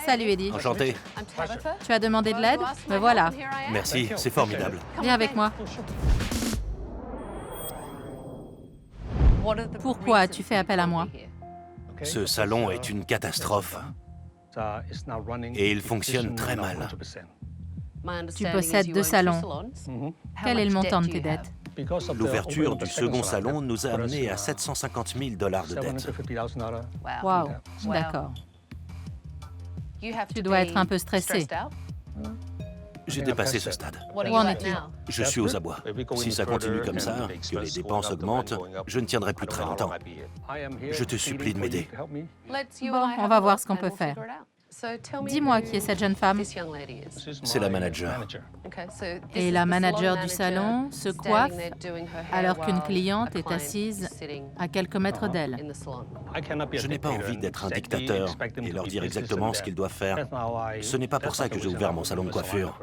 Salut Eddie. Enchanté. Tu as demandé de l'aide? Me voilà. Merci, c'est formidable. Viens avec moi. Pourquoi as-tu fait appel à moi? Ce salon est une catastrophe et il fonctionne très mal. Tu possèdes 2 salons. Quel est le montant de tes dettes? L'ouverture du second salon nous a amené à 750 000 $ de dettes. Waouh, d'accord. Tu dois être un peu stressé. J'ai dépassé ce stade. Où en es-tu? Je suis aux abois. Si ça continue comme ça, que les dépenses augmentent, je ne tiendrai plus très longtemps. Je te supplie de m'aider. Bon, on va voir ce qu'on peut faire. Dis-moi qui est cette jeune femme. C'est la manager. Et la manager du salon se coiffe alors qu'une cliente est assise à quelques mètres d'elle. Je n'ai pas envie d'être un dictateur et leur dire exactement ce qu'ils doivent faire. Ce n'est pas pour ça que j'ai ouvert mon salon de coiffure.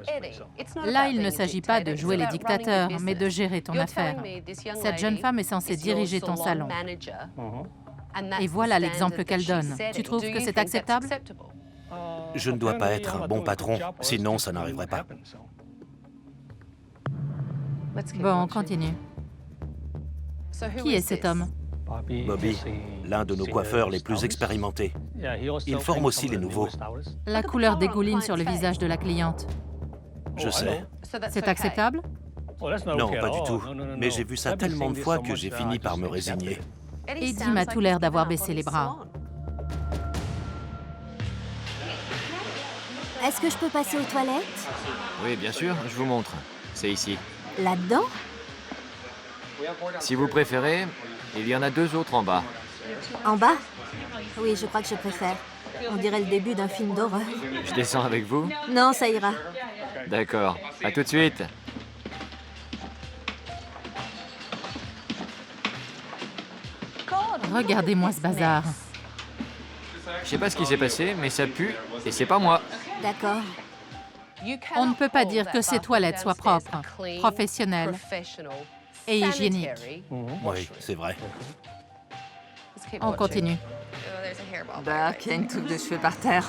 Là, il ne s'agit pas de jouer les dictateurs, mais de gérer ton affaire. Cette jeune femme est censée diriger ton salon. Et voilà l'exemple qu'elle donne. Tu trouves que c'est acceptable? Je ne dois pas être un bon patron, sinon ça n'arriverait pas. Bon, on continue. Qui est cet homme? Bobby, l'un de nos coiffeurs les plus expérimentés. Il forme aussi les nouveaux. La couleur dégouline sur le visage de la cliente. Je sais. C'est acceptable? Non, pas du tout. Mais j'ai vu ça tellement de fois que j'ai fini par me résigner. Eddie m'a tout l'air d'avoir baissé les bras. Est-ce que je peux passer aux toilettes? Oui, bien sûr, je vous montre. C'est ici. Là-dedans? Si vous préférez, il y en a 2 autres en bas. En bas? Oui, je crois que je préfère. On dirait le début d'un film d'horreur. Je descends avec vous? Non, ça ira. D'accord. À tout de suite. Regardez-moi ce bazar. Je sais pas ce qui s'est passé, mais ça pue et c'est pas moi. D'accord. On ne peut pas dire que ces toilettes soient propres, professionnelles et hygiéniques. Oui, c'est vrai. On continue. Bah, qu'il y a une touffe de cheveux par terre.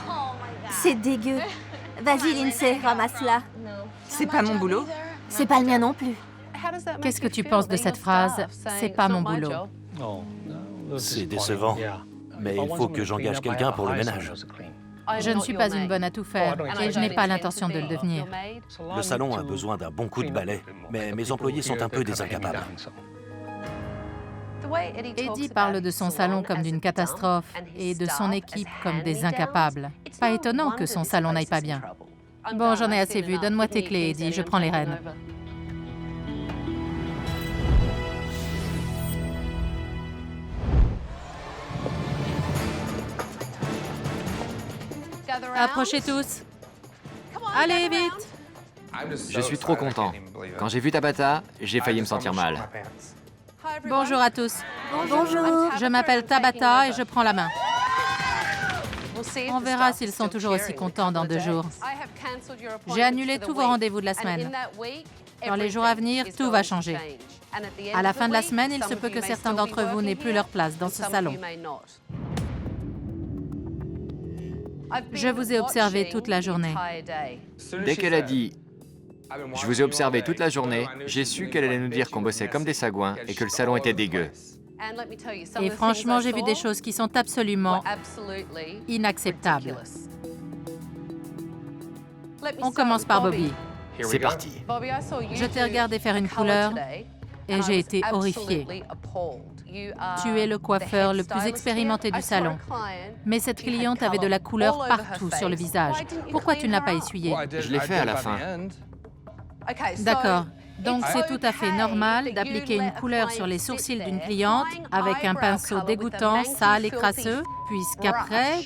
C'est dégueu. Vas-y, Lindsay, ramasse-la. C'est pas mon boulot. C'est pas le mien non plus. Qu'est-ce que tu penses de cette phrase? C'est pas mon boulot. C'est décevant. Mais il faut que j'engage quelqu'un pour le ménage. Je ne suis pas une bonne à tout faire et je n'ai pas l'intention de le devenir. Le salon a besoin d'un bon coup de balai, mais mes employés sont un peu des incapables. Eddie parle de son salon comme d'une catastrophe et de son équipe comme des incapables. Pas étonnant que son salon n'aille pas bien. Bon, j'en ai assez vu. Donne-moi tes clés, Eddie. Je prends les rênes. Approchez tous. Allez, vite. Je suis trop content. Quand j'ai vu Tabata, j'ai failli me sentir mal. Bonjour à tous. Bonjour. Je m'appelle Tabata et je prends la main. On verra s'ils sont toujours aussi contents dans 2 jours. J'ai annulé tous vos rendez-vous de la semaine. Dans les jours à venir, tout va changer. À la fin de la semaine, il se peut que certains d'entre vous n'aient plus leur place dans ce salon. Je vous ai observé toute la journée. Dès qu'elle a dit « Je vous ai observé toute la journée », j'ai su qu'elle allait nous dire qu'on bossait comme des sagouins et que le salon était dégueu. Et franchement, j'ai vu des choses qui sont absolument inacceptables. On commence par Bobby. C'est parti. Je t'ai regardé faire une couleur et j'ai été horrifiée. Tu es le coiffeur le plus expérimenté du salon. Mais cette cliente avait de la couleur partout sur le visage. Pourquoi tu ne l'as pas essuyée? Je l'ai fait à la fin. D'accord. Donc c'est tout à fait normal d'appliquer une couleur sur les sourcils d'une cliente avec un pinceau dégoûtant, sale et crasseux, puisqu'après,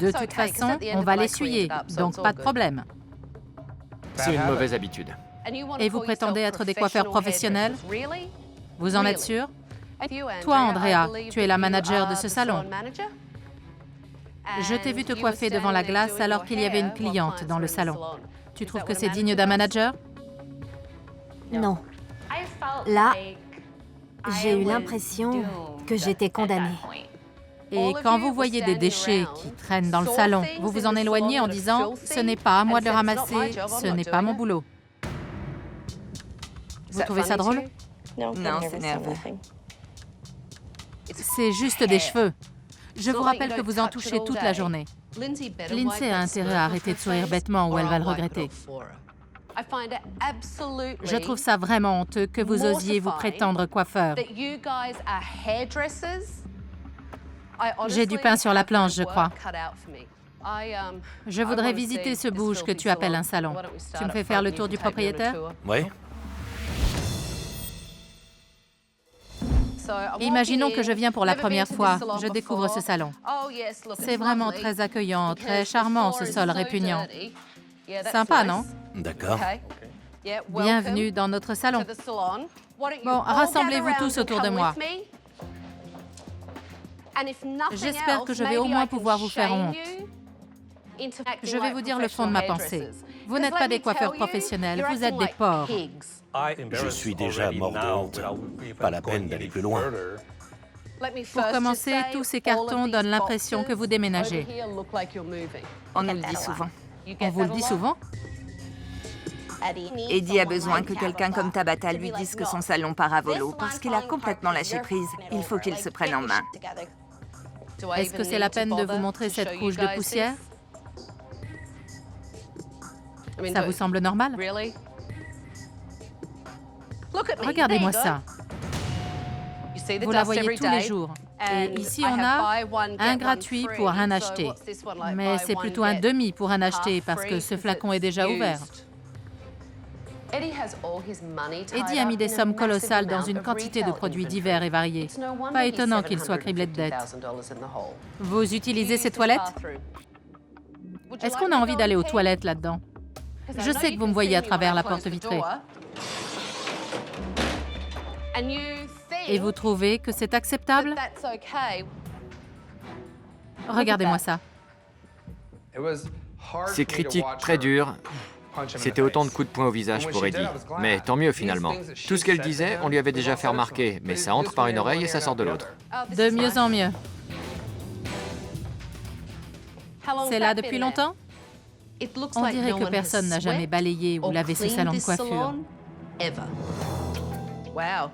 de toute façon, on va l'essuyer, donc pas de problème. C'est une mauvaise habitude. Et vous prétendez être des coiffeurs professionnels? Vous en êtes sûr? Toi, Andrea, tu es la manager de ce salon. Je t'ai vu te coiffer devant la glace alors qu'il y avait une cliente dans le salon. Tu trouves que c'est digne d'un manager? Non. Là, j'ai eu l'impression que j'étais condamnée. Et quand vous voyez des déchets qui traînent dans le salon, vous vous en éloignez en disant « ce n'est pas à moi de le ramasser, ce n'est pas mon boulot ». Vous trouvez ça drôle? Non, c'est nerveux. C'est juste des cheveux. Je vous rappelle que vous en touchez toute la journée. Lindsay a intérêt à arrêter de sourire bêtement ou elle va le regretter. Je trouve ça vraiment honteux que vous osiez vous prétendre coiffeur. J'ai du pain sur la planche, je crois. Je voudrais visiter ce bouge que tu appelles un salon. Tu me fais faire le tour du propriétaire? Oui. Imaginons que je viens pour la première fois. Je découvre ce salon. C'est vraiment très accueillant, très charmant, ce sol répugnant. Sympa, non? D'accord. Bienvenue dans notre salon. Bon, rassemblez-vous tous autour de moi. J'espère que je vais au moins pouvoir vous faire honte. Je vais vous dire le fond de ma pensée. Vous n'êtes pas des coiffeurs professionnels, vous êtes des porcs. Je suis déjà mort de honte. Pas la peine d'aller plus loin. Pour commencer, tous ces cartons donnent l'impression que vous déménagez. On nous le dit souvent. On vous le dit souvent? Eddie a besoin que quelqu'un comme Tabata lui dise que son salon part à volo parce qu'il a complètement lâché prise. Il faut qu'il se prenne en main. Est-ce que c'est la peine de vous montrer cette couche de poussière? Ça vous semble normal? Regardez-moi ça. Vous la voyez tous les jours. Et ici, on a un gratuit pour un acheté. Mais c'est plutôt un demi pour un acheté parce que ce flacon est déjà ouvert. Eddie a mis des sommes colossales dans une quantité de produits divers et variés. Pas étonnant qu'il soit criblé de dettes. Vous utilisez ces toilettes? Est-ce qu'on a envie d'aller aux toilettes là-dedans? Je sais que vous me voyez à travers la porte vitrée. Et vous trouvez que c'est acceptable? Regardez-moi ça. Ces critiques très dures, c'était autant de coups de poing au visage pour Eddie. Mais tant mieux finalement. Tout ce qu'elle disait, on lui avait déjà fait remarquer, mais ça entre par une oreille et ça sort de l'autre. De mieux en mieux. C'est là depuis longtemps? On dirait que personne n'a jamais balayé ou lavé ce salon de coiffure.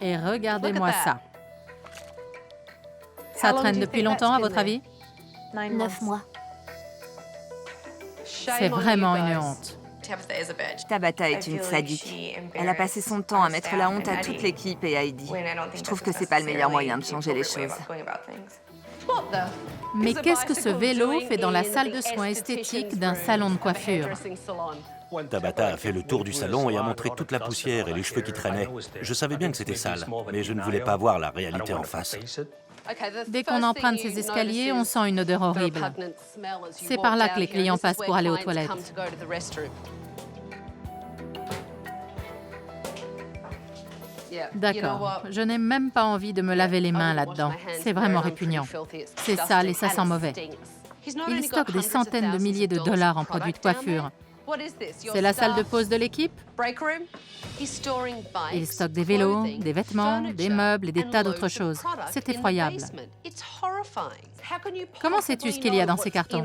Et regardez-moi ça. Ça traîne depuis longtemps, à votre avis? 9 mois. C'est vraiment une honte. Tabata est une sadique. Elle a passé son temps à mettre la honte à toute l'équipe et à Eddie. Je trouve que c'est pas le meilleur moyen de changer les choses. Mais qu'est-ce que ce vélo fait dans la salle de soins esthétiques d'un salon de coiffure? Tabata a fait le tour du salon et a montré toute la poussière et les cheveux qui traînaient. Je savais bien que c'était sale, mais je ne voulais pas voir la réalité en face. Dès qu'on emprunte ces escaliers, on sent une odeur horrible. C'est par là que les clients passent pour aller aux toilettes. D'accord. Je n'ai même pas envie de me laver les mains là-dedans. C'est vraiment répugnant. C'est sale et ça sent mauvais. Il stocke des centaines de milliers de dollars en produits de coiffure. C'est la salle de pause de l'équipe? Il stocke des vélos, des vêtements, des meubles et des tas d'autres choses. C'est effroyable. Comment sais-tu ce qu'il y a dans ces cartons?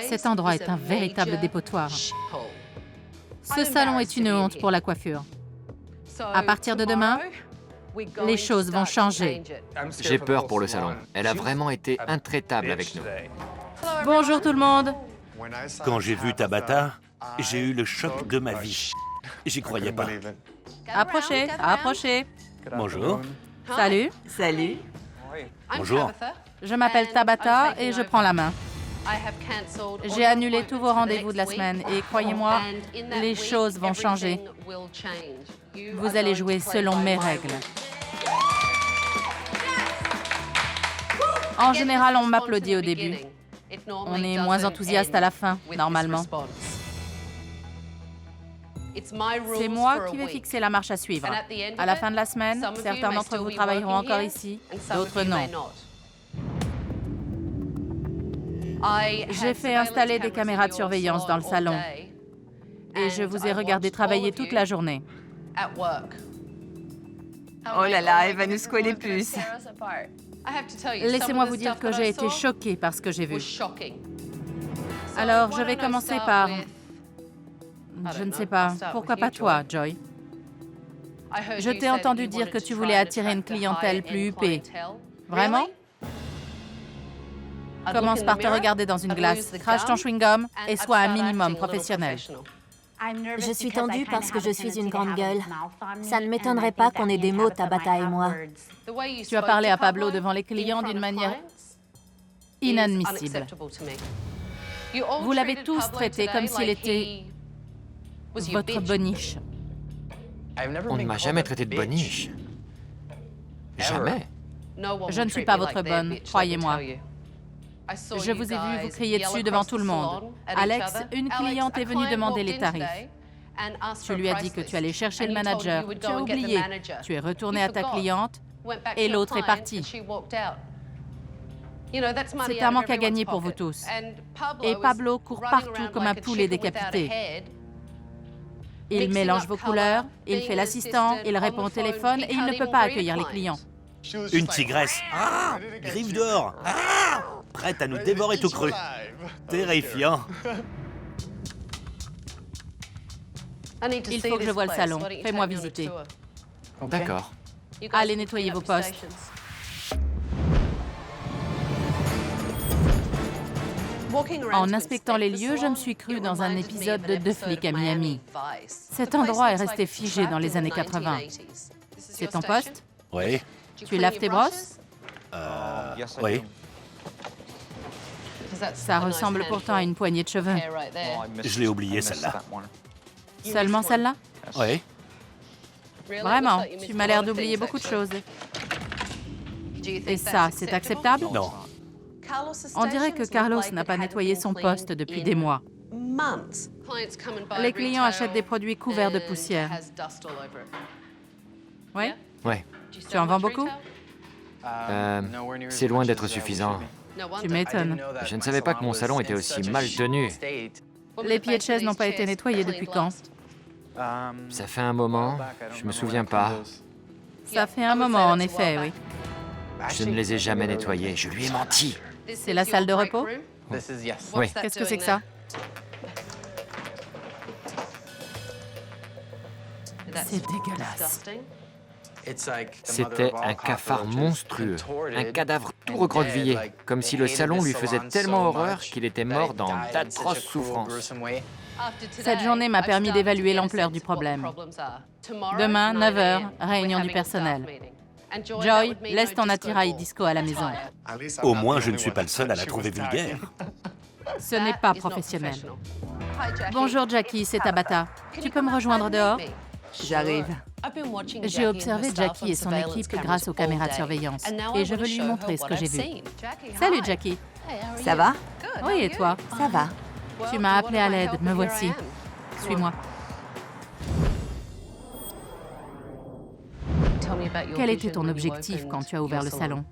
Cet endroit est un véritable dépotoir. Ce salon est une honte pour la coiffure. À partir de demain, les choses vont changer. J'ai peur pour le salon. Elle a vraiment été intraitable avec nous. Bonjour tout le monde. Quand j'ai vu Tabata, j'ai eu le choc de ma vie. J'y croyais pas. Approchez, approchez. Bonjour. Salut. Salut. Bonjour. Je m'appelle Tabata et je prends la main. J'ai annulé tous vos rendez-vous de la semaine et croyez-moi, les choses vont changer. Vous allez jouer selon mes règles. En général, on m'applaudit au début. On est moins enthousiaste à la fin, normalement. C'est moi qui vais fixer la marche à suivre. À la fin de la semaine, certains d'entre vous travailleront encore ici, d'autres non. J'ai fait installer des caméras de surveillance dans le salon et je vous ai regardé travailler toute la journée. Oh là là, elle va nous secouer les puces. Laissez-moi vous dire que j'ai été choquée par ce que j'ai vu. Alors, je vais commencer par... Je ne sais pas. Pourquoi pas toi, Joy? Je t'ai entendu dire que tu voulais attirer une clientèle plus huppée. Vraiment? Commence par te regarder dans une glace, crache ton chewing-gum et sois un minimum professionnel. Je suis tendue parce que je suis une grande gueule. Ça ne m'étonnerait pas qu'on ait des mots, Tabata et moi. Tu as parlé à Pablo devant les clients d'une manière inadmissible. Vous l'avez tous traité comme s'il était votre boniche. On ne m'a jamais traité de boniche. Jamais. Je ne suis pas votre bonne, croyez-moi. Je vous ai vu vous crier dessus devant tout le monde. Alex, une cliente est venue demander les tarifs. Tu lui as dit que tu allais chercher le manager. Tu as oublié. Tu es retourné à ta cliente et l'autre est parti. C'est un manque à gagner pour vous tous. Et Pablo court partout comme un poulet décapité. Il mélange vos couleurs, il fait l'assistant, il répond au téléphone et il ne peut pas accueillir les clients. Une tigresse. Ah, griffe d'or. Ah, prête à nous dévorer tout cru. Terrifiant. Il faut que je voie le salon. Fais-moi visiter. D'accord. Allez nettoyer vos postes. En inspectant les lieux, je me suis crue dans un épisode de Deux flics à Miami. Cet endroit est resté figé dans les années 80. C'est ton poste? Oui. Tu laves tes brosses? Oui. Ça ressemble pourtant à une poignée de cheveux. Je l'ai oublié, celle-là. Seulement celle-là? Oui. Vraiment, tu m'as l'air d'oublier beaucoup de choses. Et ça, c'est acceptable? Non. On dirait que Carlos n'a pas nettoyé son poste depuis des mois. Les clients achètent des produits couverts de poussière. Oui? Ouais. Tu en vends beaucoup? C'est loin d'être suffisant. Tu m'étonnes. Je ne savais pas que mon salon était aussi mal tenu. Les pieds de chaise n'ont pas été nettoyés depuis quand? Ça fait un moment, je me souviens pas. Ça fait un moment, en effet, oui. Je ne les ai jamais nettoyés, je lui ai menti. C'est la salle de repos? Oui. Qu'est-ce que c'est que ça? C'est dégueulasse. C'était un cafard monstrueux, un cadavre tout recroquevillé, comme si le salon lui faisait tellement horreur qu'il était mort dans d'atroces souffrances. Cette journée m'a permis d'évaluer l'ampleur du problème. Demain, 9 h, réunion du personnel. Joy, laisse ton attirail disco à la maison. Au moins, je ne suis pas le seul à la trouver vulgaire. Ce n'est pas professionnel. Bonjour Jackie, c'est Tabata. Tu peux me rejoindre dehors? J'arrive. J'ai observé Jackie et son équipe grâce aux caméras de surveillance. Et je veux lui montrer ce que j'ai vu. Salut Jackie. Ça va? Oui, et toi? Ça va. Tu m'as appelé à l'aide, me voici. Suis-moi. Quel était ton objectif quand tu as ouvert le salon?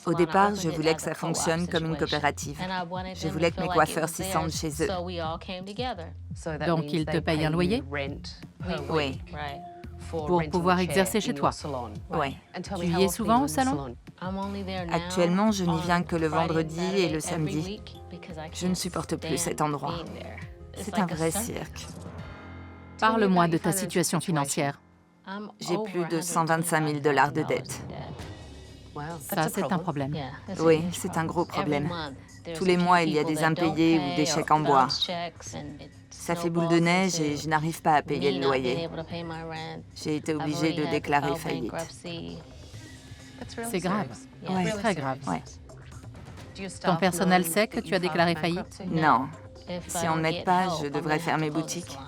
Au départ, je voulais que ça fonctionne comme une coopérative. Je voulais que mes coiffeurs s'y sentent chez eux. Donc, ils te payent un loyer? Oui. Pour pouvoir exercer chez toi? Oui. Tu y es souvent au salon? Actuellement, je n'y viens que le vendredi et le samedi. Je ne supporte plus cet endroit. C'est un vrai cirque. Parle-moi de ta situation financière. J'ai plus de 125 000 $ de dette. Ça, c'est un problème. Oui, c'est un gros problème. Tous les mois, il y a des impayés ou des chèques en bois. Ça fait boule de neige et je n'arrive pas à payer le loyer. J'ai été obligée de déclarer faillite. C'est grave. Ouais. C'est très grave. Ouais. Ton personnel sait que tu as déclaré faillite? Non. Si on ne m'aide pas, je devrais fermer boutique.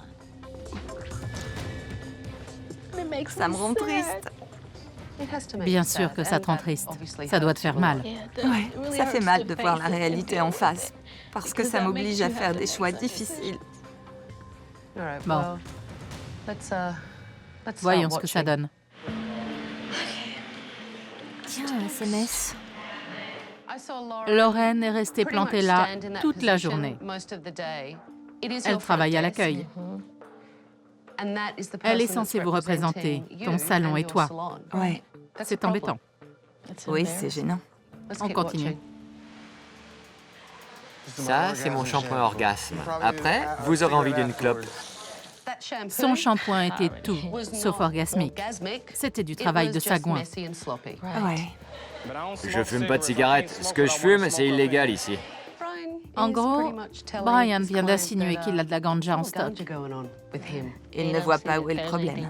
Ça me rend triste. Bien sûr que ça te rend triste. Ça doit te faire mal. Ouais, ça fait mal de voir la réalité en face, parce que ça m'oblige à faire des choix difficiles. Bon. Voyons ce que ça donne. Tiens, un SMS. Lorraine est restée plantée là toute la journée. Elle travaille à l'accueil. Elle est censée vous représenter, ton salon et toi. Ouais. C'est embêtant. Oui, c'est gênant. On continue. Ça, c'est mon shampoing orgasme. Après, vous aurez envie d'une clope. Son shampoing était tout, sauf orgasmique. C'était du travail de sagouin. Ouais. Je fume pas de cigarette. Ce que je fume, c'est illégal ici. En gros, Brian vient d'insinuer qu'il a de la ganja en stock. Il ne voit pas où est le problème.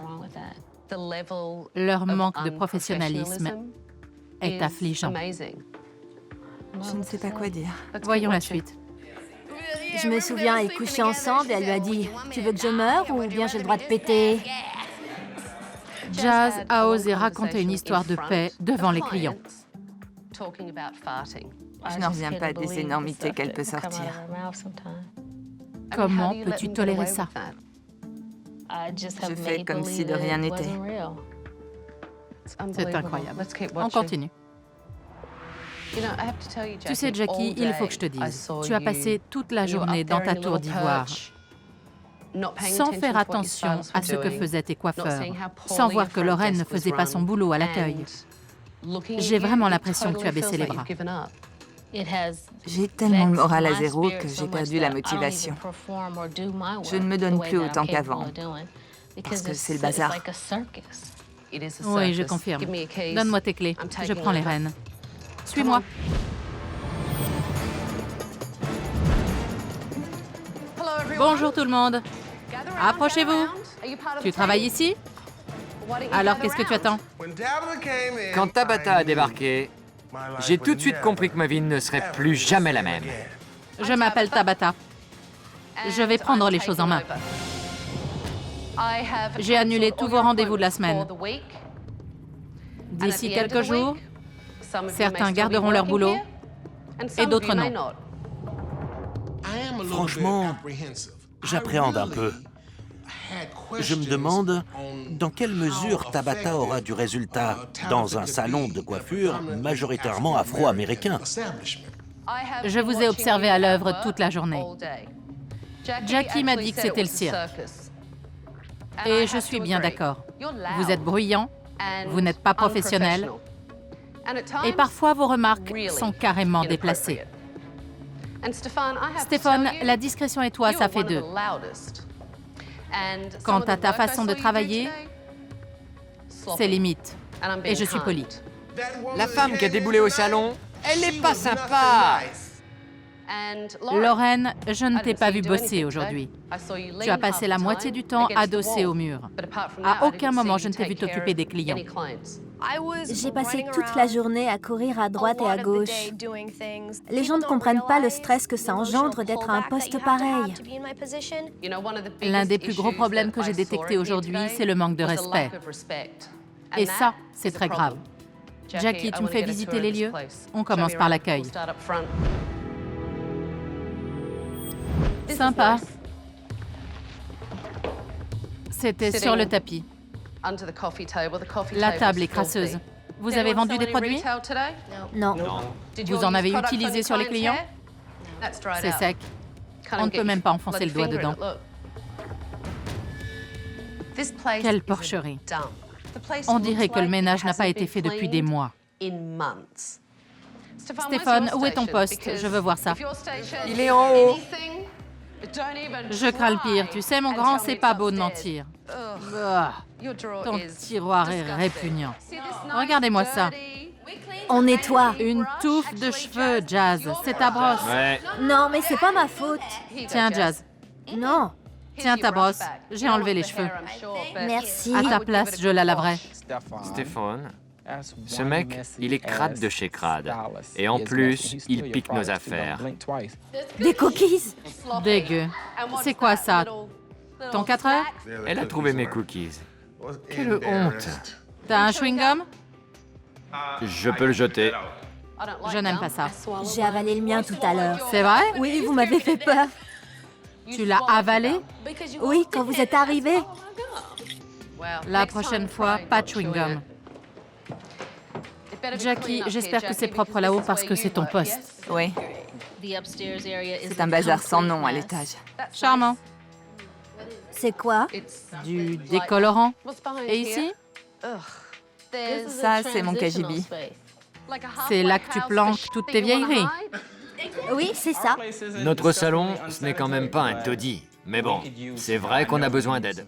Leur manque de professionnalisme est affligeant. Je ne sais pas quoi dire. Voyons la suite. Je me souviens, ils couchaient ensemble et elle lui a dit « Tu veux que je meure ou bien j'ai le droit de péter ?» Jazz a osé raconter une histoire de paix devant les clients. Je n'en reviens pas des énormités qu'elle peut sortir. Comment peux-tu tolérer ça? Je fais comme si de rien n'était. C'est incroyable. On continue. Tu sais, Jackie, il faut que je te dise, tu as passé toute la journée dans ta tour d'ivoire, sans faire attention à ce que faisaient tes coiffeurs, sans voir que Lorraine ne faisait pas son boulot à l'accueil. J'ai vraiment l'impression que tu as baissé les bras. J'ai tellement le moral à zéro que j'ai perdu la motivation. Je ne me donne plus autant qu'avant, parce que c'est le bazar. Oui, je confirme. Donne-moi tes clés, je prends les rênes. Suis-moi. Bonjour tout le monde. Approchez-vous. Tu travailles ici? Alors qu'est-ce que tu attends? Quand Tabata a débarqué, j'ai tout de suite compris que ma vie ne serait plus jamais la même. Je m'appelle Tabata. Je vais prendre les choses en main. J'ai annulé tous vos rendez-vous de la semaine. D'ici quelques jours, certains garderont leur boulot et d'autres non. Franchement, j'appréhende un peu. Je me demande dans quelle mesure Tabata aura du résultat dans un salon de coiffure majoritairement afro-américain. Je vous ai observé à l'œuvre toute la journée. Jackie m'a dit que c'était le cirque. Et je suis bien d'accord. Vous êtes bruyant, vous n'êtes pas professionnel, et parfois vos remarques sont carrément déplacées. Stéphane, la discrétion et toi, ça fait deux. Quant à ta façon de travailler, c'est limite. Et je suis polie. La femme qui a déboulé au salon, elle n'est pas sympa. Lorraine, je ne t'ai pas vu bosser aujourd'hui. Tu as passé la moitié du temps adossée au mur. À aucun moment, je ne t'ai vu t'occuper des clients. J'ai passé toute la journée à courir à droite et à gauche. Les gens ne comprennent pas le stress que ça engendre d'être à un poste pareil. L'un des plus gros problèmes que j'ai détecté aujourd'hui, c'est le manque de respect. Et ça, c'est très grave. Jackie, tu me fais visiter les lieux? On commence par l'accueil. Sympa. C'était sur le tapis. La table est crasseuse. Vous avez vendu des produits? Non. Vous en avez utilisé sur les clients? C'est sec. On ne peut même pas enfoncer le doigt dedans. Quelle porcherie. On dirait que le ménage n'a pas été fait depuis des mois. Stéphane, où est ton poste? Je veux voir ça. Il est en haut. Je crains le pire. Tu sais, mon grand, c'est pas beau de mentir. Ton tiroir est répugnant. Regardez-moi ça. On nettoie. Une touffe de cheveux, Jazz. C'est ta brosse. Ouais. Non, mais c'est pas ma faute. Tiens, Jazz. Non. Tiens ta brosse. J'ai enlevé les cheveux. Merci. À ta place, je la laverai. Stéphane, ce mec, il est crade de chez crade. Et en plus, il pique nos affaires. Des cookies. Dégueu. C'est quoi ça? Ton 4 heures? Elle a trouvé mes cookies. Quelle honte. T'as un chewing-gum? Je peux le jeter. Je n'aime pas ça. J'ai avalé le mien tout à l'heure. C'est vrai? Oui, vous m'avez fait peur. Tu l'as avalé? Oui, quand vous êtes arrivé. La prochaine fois, pas de chewing-gum. Jackie, j'espère que c'est propre là-haut parce que c'est ton poste. Oui, c'est un bazar sans nom à l'étage. Charmant. C'est quoi? Du décolorant. Et ici? Ça, c'est mon KGB. C'est là que tu planques toutes tes vieilleries. Oui, c'est ça. Notre salon, ce n'est quand même pas un taudis. Mais bon, c'est vrai qu'on a besoin d'aide.